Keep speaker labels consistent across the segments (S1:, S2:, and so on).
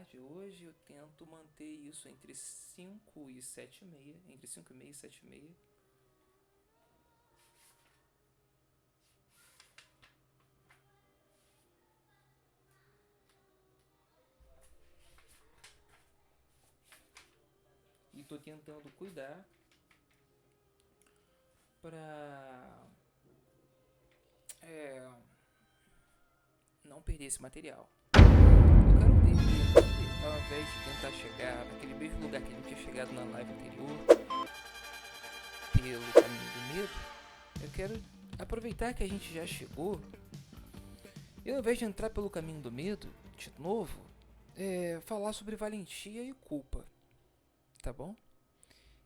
S1: tarde, hoje eu tento manter isso entre 5 e 7h30, entre 5h30 e 7h30. E tô tentando cuidar pra não perder esse material. Eu quero ver que, ao invés de tentar chegar naquele mesmo lugar que a gente tinha chegado na live anterior, pelo caminho do medo, eu quero aproveitar que a gente já chegou e, ao invés de entrar pelo caminho do medo, de novo, falar sobre valentia e culpa, tá bom?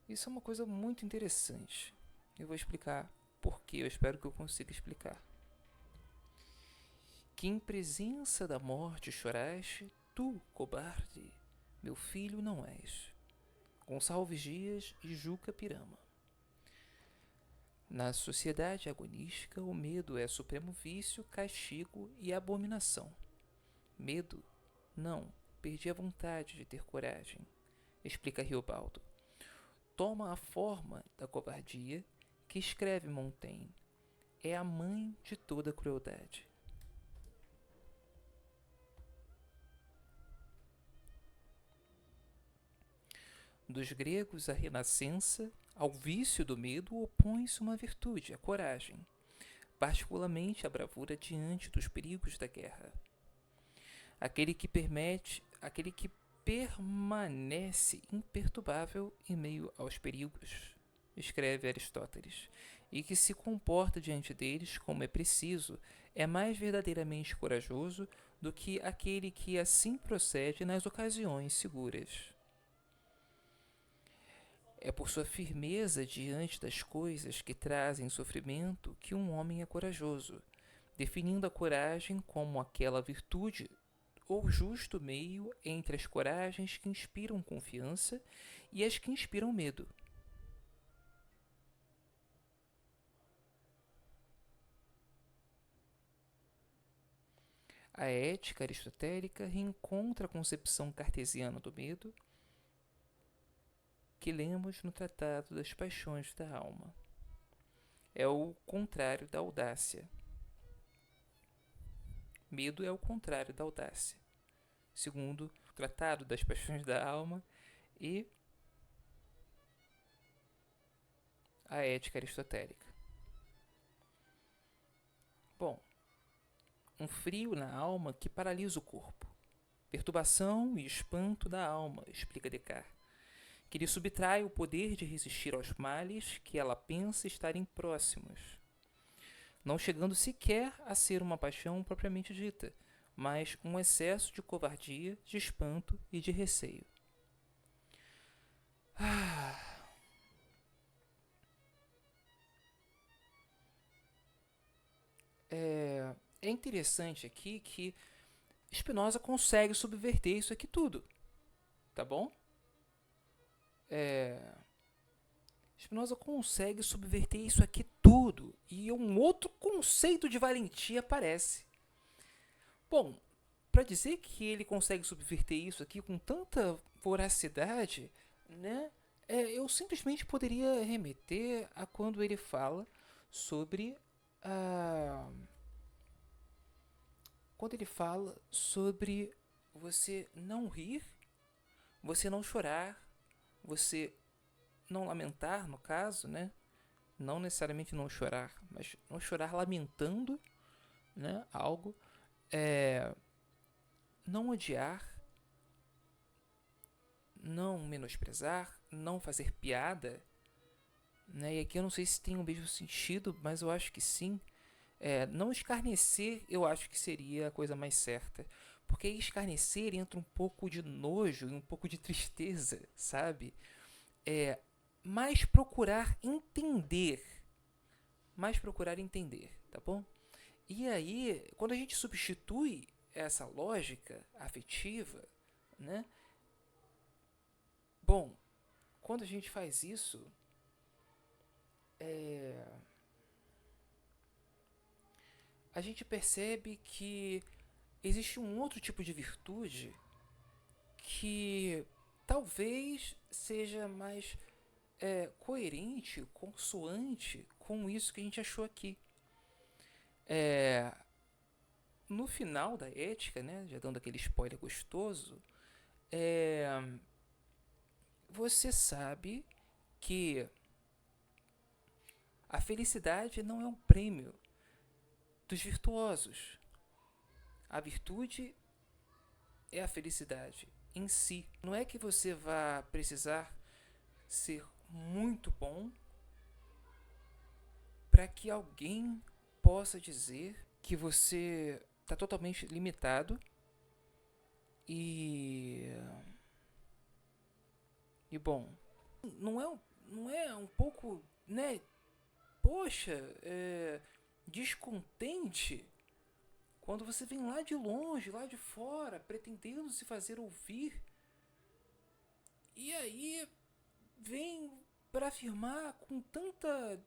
S1: Isso é uma coisa muito interessante. Eu vou explicar por quê, eu espero que eu consiga explicar. Que em presença da morte choraste, tu, cobarde, meu filho não és. Gonçalves Dias e Juca Pirama. Na sociedade agonística, o medo é supremo vício, castigo e abominação. Medo? Não, perdi a vontade de ter coragem, explica Riobaldo. Toma a forma da covardia que escreve Montaigne. É a mãe de toda crueldade. Dos gregos à renascença, ao vício do medo opõe-se uma virtude, a coragem, particularmente a bravura diante dos perigos da guerra. Aquele que permanece imperturbável em meio aos perigos, escreve Aristóteles, e que se comporta diante deles como é preciso, é mais verdadeiramente corajoso do que aquele que assim procede nas ocasiões seguras. É por sua firmeza diante das coisas que trazem sofrimento que um homem é corajoso, definindo a coragem como aquela virtude ou justo meio entre as coragens que inspiram confiança e as que inspiram medo. A ética aristotélica reencontra a concepção cartesiana do medo que lemos no Tratado das Paixões da Alma. É o contrário da audácia. Medo é o contrário da audácia, segundo o Tratado das Paixões da Alma e a ética aristotélica. Bom, um frio na alma que paralisa o corpo. Perturbação e espanto da alma, explica Descartes, que lhe subtrai o poder de resistir aos males que ela pensa estarem próximos, não chegando sequer a ser uma paixão propriamente dita, mas um excesso de covardia, de espanto e de receio. É interessante aqui que Spinoza consegue subverter isso aqui tudo, tá bom? Spinoza consegue subverter isso aqui tudo e um outro conceito de valentia aparece. Bom, para dizer que ele consegue subverter isso aqui com tanta voracidade, né? Eu simplesmente poderia remeter a quando ele fala sobre a quando ele fala sobre você não rir, você não chorar, você não lamentar, no caso, né? Não necessariamente não chorar, mas não chorar lamentando, né? Algo, não odiar, não menosprezar, não fazer piada, né? E aqui eu não sei se tem o mesmo sentido, mas eu acho que sim. Não escarnecer, eu acho que seria a coisa mais certa. Porque escarnecer entra um pouco de nojo e um pouco de tristeza, sabe? Mais procurar entender. Mais procurar entender, tá bom? E aí, quando a gente substitui essa lógica afetiva, né? Bom, quando a gente faz isso, a gente percebe que existe um outro tipo de virtude que talvez seja mais coerente, consoante com isso que a gente achou aqui. No final da ética, né, já dando aquele spoiler gostoso, é, você sabe que a felicidade não é um prêmio dos virtuosos. A virtude é a felicidade em si. Não é que você vá precisar ser muito bom para que alguém possa dizer que você está totalmente limitado e bom, não é um pouco, né? Poxa, descontente quando você vem lá de longe, lá de fora, pretendendo se fazer ouvir, e aí vem para afirmar com tanta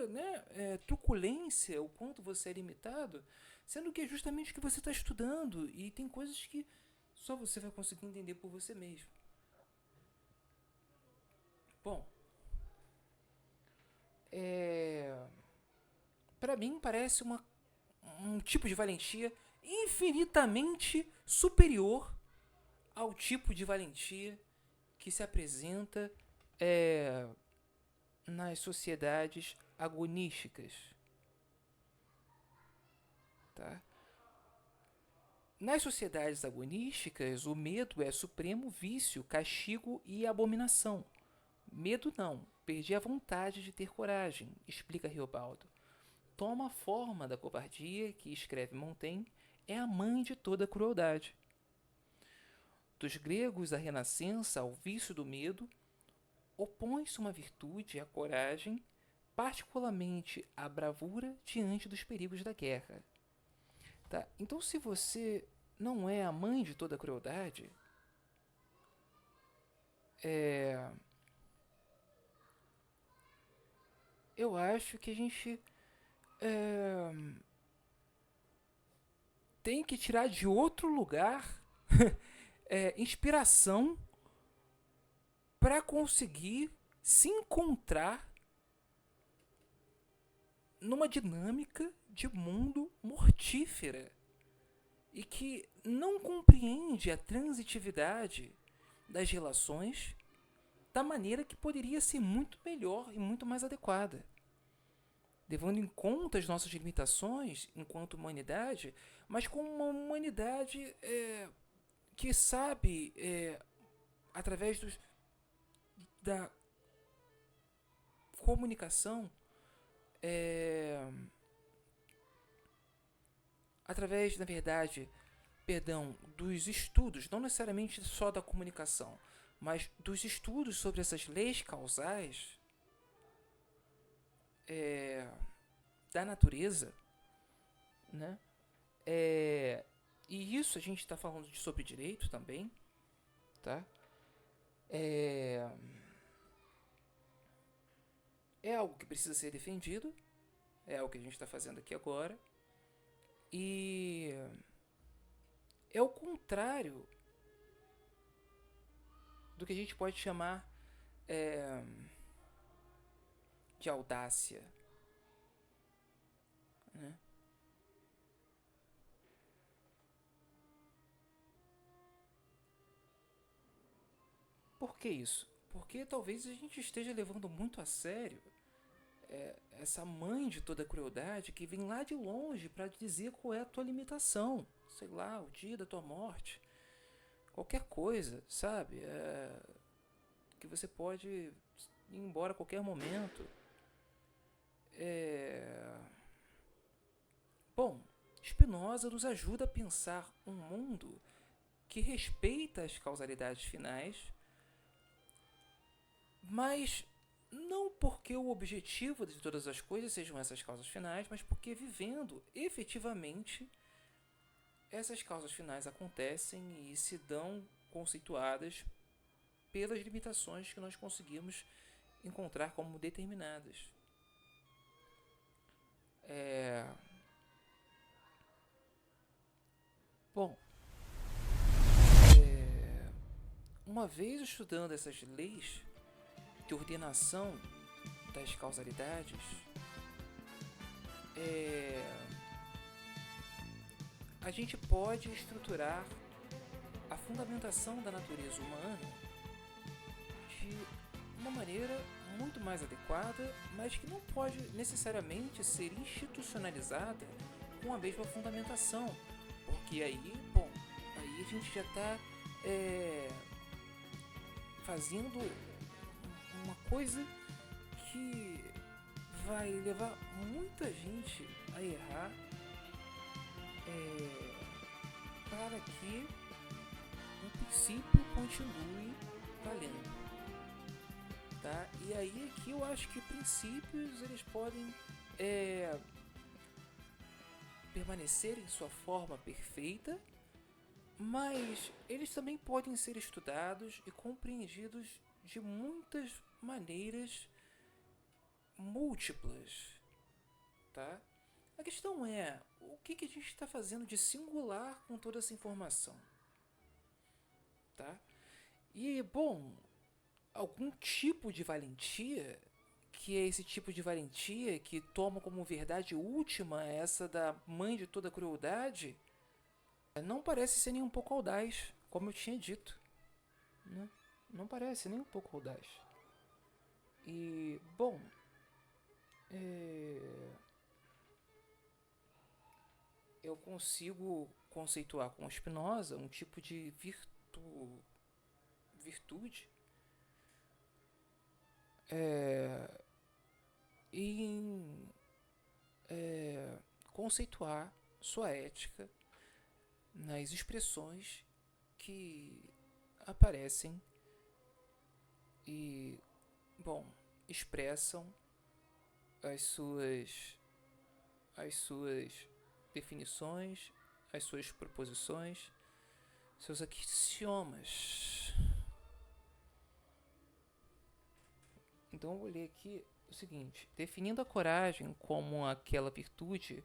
S1: né, truculência o quanto você é limitado, sendo que é justamente o que você está estudando e tem coisas que só você vai conseguir entender por você mesmo. Bom, para mim parece um tipo de valentia infinitamente superior ao tipo de valentia que se apresenta nas sociedades agonísticas. Tá? Nas sociedades agonísticas, o medo é supremo vício, castigo e abominação. Medo não, perdi a vontade de ter coragem, explica Riobaldo. Toma a forma da covardia que, escreve Montaigne, é a mãe de toda crueldade. Dos gregos à Renascença, ao vício do medo, opõe-se uma virtude, a coragem, particularmente a bravura diante dos perigos da guerra. Tá? Então, se você não é a mãe de toda crueldade, eu acho que a gente tem que tirar de outro lugar inspiração para conseguir se encontrar numa dinâmica de mundo mortífera e que não compreende a transitividade das relações da maneira que poderia ser muito melhor e muito mais adequada, levando em conta as nossas limitações enquanto humanidade, mas com uma humanidade que sabe, através da comunicação, através, na verdade, dos estudos, não necessariamente só da comunicação, mas dos estudos sobre essas leis causais da natureza, né? E isso a gente está falando sobre direito também, tá? É algo que precisa ser defendido, é o que a gente está fazendo aqui agora, e é o contrário do que a gente pode chamar de audácia, né? Por que isso? Porque talvez a gente esteja levando muito a sério essa mãe de toda crueldade que vem lá de longe para dizer qual é a tua limitação. Sei lá, o dia da tua morte. Qualquer coisa, sabe? Que você pode ir embora a qualquer momento. Bom, Spinoza nos ajuda a pensar um mundo que respeita as causalidades finais, mas não porque o objetivo de todas as coisas sejam essas causas finais, mas porque vivendo efetivamente essas causas finais acontecem e se dão conceituadas pelas limitações que nós conseguimos encontrar como determinadas. Bom, uma vez estudando essas leis de ordenação das causalidades, a gente pode estruturar a fundamentação da natureza humana de uma maneira muito mais adequada, mas que não pode necessariamente ser institucionalizada com a mesma fundamentação, porque aí, bom, aí a gente já está fazendo uma coisa que vai levar muita gente a errar, para que o princípio continue valendo, tá? E aí aqui eu acho que princípios eles podem permanecer em sua forma perfeita, mas eles também podem ser estudados e compreendidos de muitas maneiras múltiplas, tá? A questão é, o que a gente está fazendo de singular com toda essa informação, tá? E, bom, algum tipo de valentia, que é esse tipo de valentia que toma como verdade última essa da mãe de toda crueldade, não parece ser nem um pouco audaz, como eu tinha dito, né? Não parece nem um pouco audaz. E, bom, eu consigo conceituar com Spinoza um tipo de virtude em conceituar sua ética nas expressões que aparecem e, bom, expressam as suas definições, as suas proposições, seus axiomas. Então eu vou ler aqui o seguinte: definindo a coragem como aquela virtude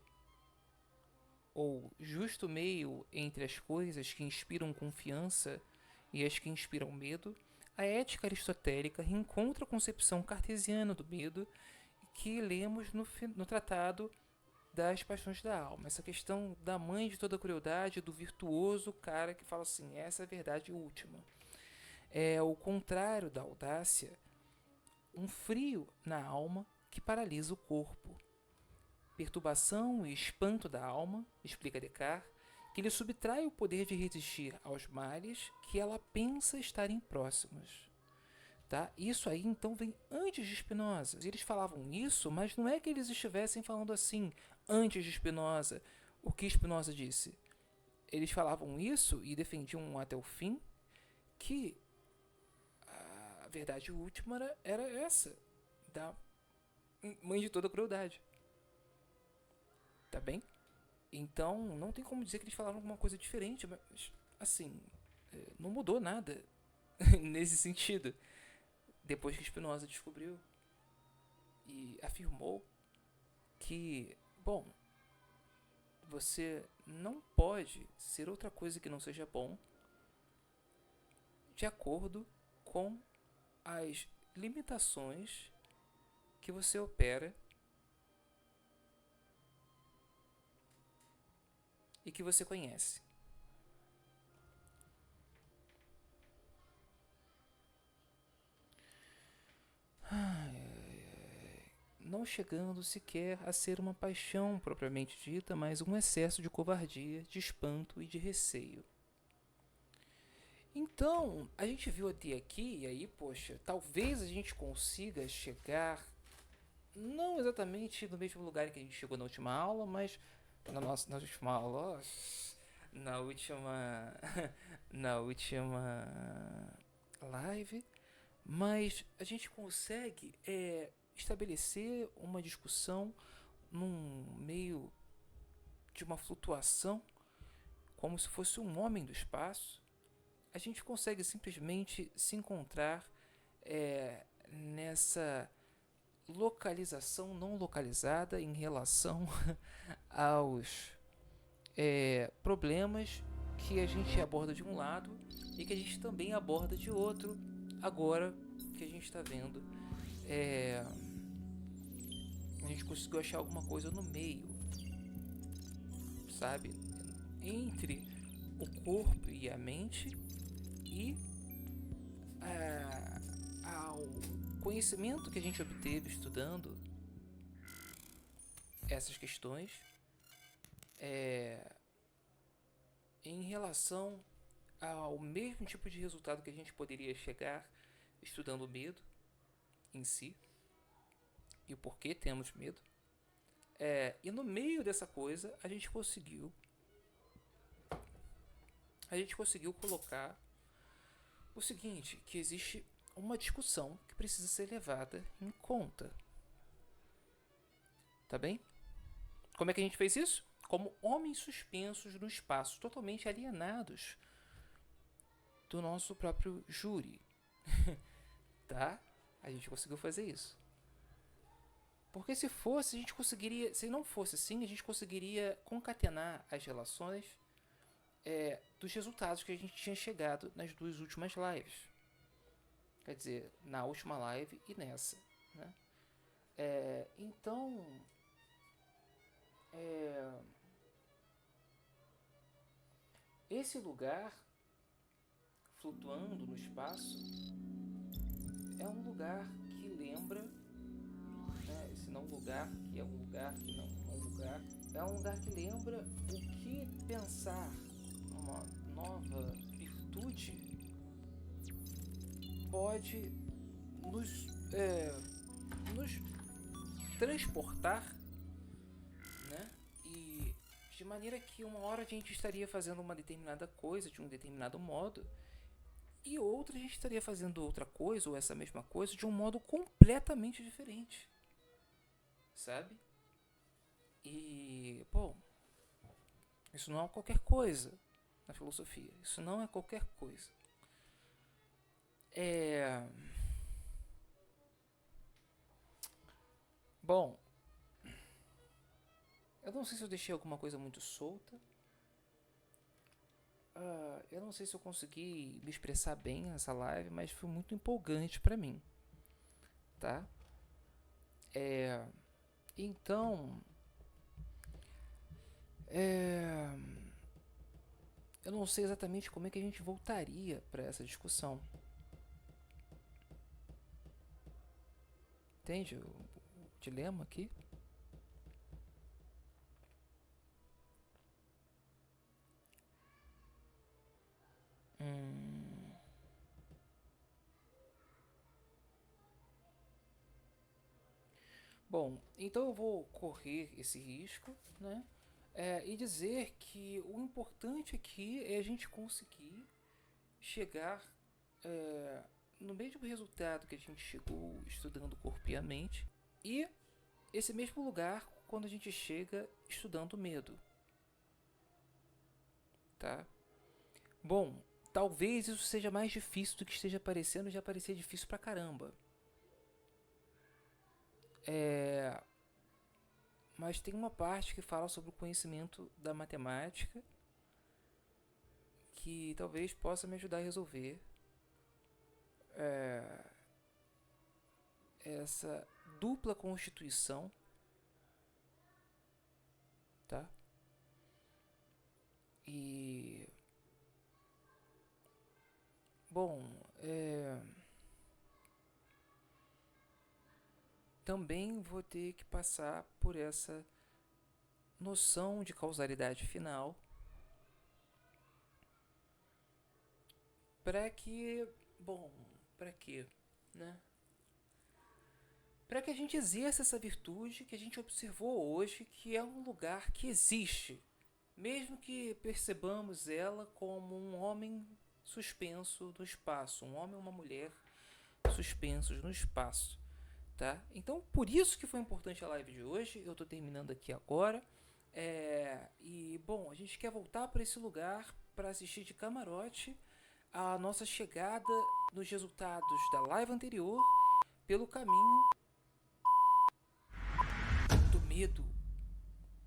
S1: ou justo meio entre as coisas que inspiram confiança e as que inspiram medo, a ética aristotélica reencontra a concepção cartesiana do medo que lemos no tratado das paixões da alma. Essa questão da mãe de toda crueldade, do virtuoso cara que fala assim, essa é a verdade última. É o contrário da audácia, um frio na alma que paralisa o corpo. Perturbação e espanto da alma, explica Descartes, que lhe subtrai o poder de resistir aos males que ela pensa estarem próximos. Tá? Isso aí então vem antes de Spinoza. Eles falavam isso, mas não é que eles estivessem falando assim antes de Spinoza. O que Spinoza disse? Eles falavam isso e defendiam até o fim que a verdade última era essa, da mãe de toda crueldade. Tá bem? Então não tem como dizer que eles falaram alguma coisa diferente, mas assim, não mudou nada nesse sentido. Depois que Spinoza descobriu e afirmou que, bom, você não pode ser outra coisa que não seja bom de acordo com as limitações que você opera e que você conhece. Não chegando sequer a ser uma paixão propriamente dita, mas um excesso de covardia, de espanto e de receio. Então, a gente viu até aqui, e aí, poxa, talvez a gente consiga chegar, não exatamente no mesmo lugar que a gente chegou na última aula, mas na última aula, na última, na última live, mas a gente consegue estabelecer uma discussão num meio de uma flutuação, como se fosse um homem do espaço. A gente consegue simplesmente se encontrar nessa localização não localizada em relação aos problemas que a gente aborda de um lado e que a gente também aborda de outro, agora que a gente está vendo. A gente conseguiu achar alguma coisa no meio, sabe? Entre o corpo e a mente e ao conhecimento que a gente obteve estudando essas questões em relação ao mesmo tipo de resultado que a gente poderia chegar estudando o medo em si e o porquê temos medo. E no meio dessa coisa a gente conseguiu colocar o seguinte, que existe uma discussão que precisa ser levada em conta. Tá bem? Como é que a gente fez isso? Como homens suspensos no espaço, totalmente alienados do nosso próprio júri. Tá? A gente conseguiu fazer isso. Porque se não fosse assim, a gente conseguiria concatenar as relações dos resultados que a gente tinha chegado nas duas últimas lives. Quer dizer, na última live e nessa, né? Então, esse lugar flutuando no espaço é um lugar que lembra, né? Esse não lugar que é um lugar que não é um lugar, é um lugar que lembra o que pensar uma nova virtude pode nos transportar, né? E de maneira que uma hora a gente estaria fazendo uma determinada coisa de um determinado modo e outra a gente estaria fazendo outra coisa ou essa mesma coisa de um modo completamente diferente, sabe? E, bom, isso não é qualquer coisa na filosofia. Isso não é qualquer coisa. Bom, eu não sei se eu deixei alguma coisa muito solta. Eu não sei se eu consegui me expressar bem nessa live, mas foi muito empolgante pra mim, tá? Então, eu não sei exatamente como é que a gente voltaria para essa discussão. Entende o dilema aqui? Bom, então eu vou correr esse risco, né? E dizer que o importante aqui é a gente conseguir chegar no mesmo resultado que a gente chegou estudando o corpo e a mente, e esse mesmo lugar quando a gente chega estudando o medo, tá? Bom, talvez isso seja mais difícil do que esteja parecendo, já parecia difícil pra caramba. Mas tem uma parte que fala sobre o conhecimento da matemática que talvez possa me ajudar a resolver essa dupla constituição, tá? E bom, também vou ter que passar por essa noção de causalidade final para que, para quê, né? Para que a gente exerça essa virtude que a gente observou hoje, que é um lugar que existe, mesmo que percebamos ela como um homem suspenso no espaço, um homem ou uma mulher suspensos no espaço, tá? Então, por isso que foi importante a live de hoje. Eu estou terminando aqui agora. E, bom, a gente quer voltar para esse lugar para assistir de camarote a nossa chegada nos resultados da live anterior pelo caminho do medo.